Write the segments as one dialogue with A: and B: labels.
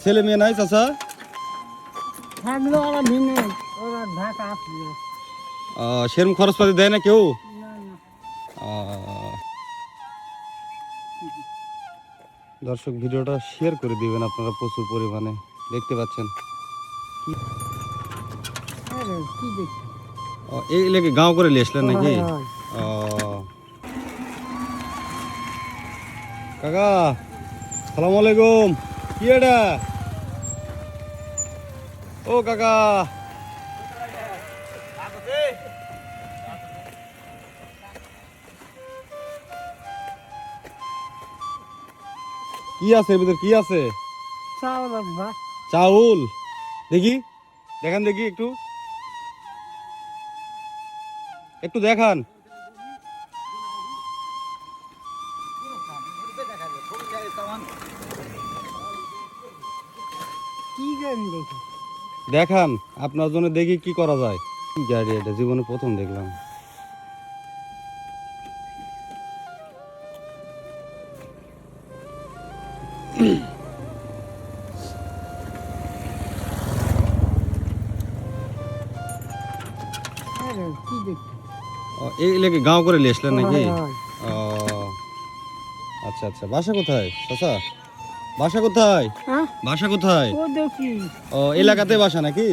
A: ছেলে মেয়ে নাই চাচা?
B: থাকলো ওরা ভিনে, ওরা ঢাকা আসলো।
A: সেরকম খরচপাতি দেয় না কেউ?
B: না না।
A: দর্শক ভিডিওটা শেয়ার করে দিবেন আপনারা প্রচুর পরিমাণে। দেখতে পাচ্ছেন
B: আরে কি দেখি?
A: এই লেগে গাঁও করে নিয়ে আসলেন নাকি?
B: হয়, হয়।
A: কাকা সালাম আলাইকুম। কি এটা? ও কাকা কি আছে এর ভিতর? কি আছে?
B: চাউল আসবা।
A: চাউল দেখি, দেখান দেখি, একটু একটু দেখান।
B: কি গান দেখি?
A: দেখান আপনার জন্য, দেখি কি করা যায়। কি গাড়ি এটা? জীবনে প্রথম দেখলাম।
B: আরে কি দেখি?
A: এই লেগে গাঁও করে নিয়ে আসলেন নাকি?
B: হয়, হয়।
A: আচ্ছা আচ্ছা, বাসা কোথায় চাচা? বাসা কোথায়?
B: হ্যাঁ?
A: বাসা কোথায়?
B: ও দেখি।
A: এলাকাতে বাসা নাকি?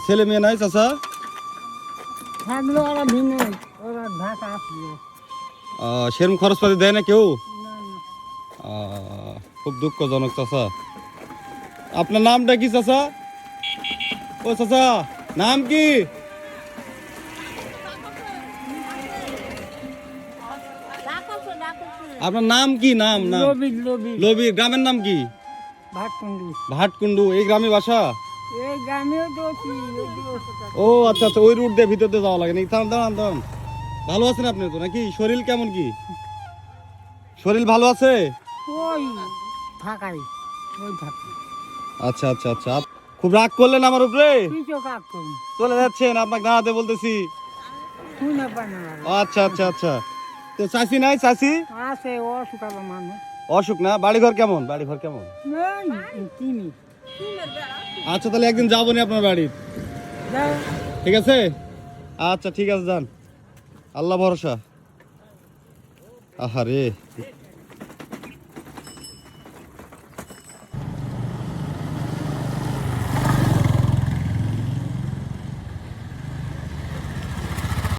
A: ছেলে মেয়ে নাই চাচা?
B: থাকলো ওরা ভিনে, ওরা ঢাকা আসলো।
A: সেরকম খরচপাতি দেয় না কেউ?
B: না না।
A: খুব দুঃখজনক চাচা। আপনার নামটা কি চাচা? ও চাচা, নাম কি? আপনার নাম কি? নাম নাম?
B: লবি লবি।
A: লবির। গ্রামের নাম কি?
B: ভাটকুন্ডু।
A: ভাটকুন্ডু। এই গ্রামে বাসা?
B: এই গ্রামেও দেখি।
A: ও আচ্ছা আচ্ছা, ওই রুট দিয়ে ভিতর দিয়ে যাওয়া লাগে নাকি? দাঁড়ান দাঁড়ান দাঁড়ান। ভালো আছেন আপনি তো নাকি? শরীর কেমন কি? শরীর ভালো আছে?
B: ওই ঢাকাই, ওই ঢাকা।
A: আচ্ছা আচ্ছা আচ্ছা, খুব রাগ করলেন আমার উপরে?
B: কিছু কাজ করুন।
A: চলে যাচ্ছেন? আপনাকে দাঁড়াতে বলতেছি।
B: শুনে পান না।
A: আচ্ছা আচ্ছা আচ্ছা। তো চাষি নাই? চাষি
B: আছে অসুখালো মানুষ।
A: অসুখ না? বাড়িঘর কেমন? বাড়িঘর কেমন?
B: এই চিনি।
A: আচ্ছা তাহলে একদিন যাবো নি আপনার বাড়ি।
B: যাও।
A: ঠিক আছে? আচ্ছা ঠিক আছে, যান। আল্লাহ ভরসা। আহারে।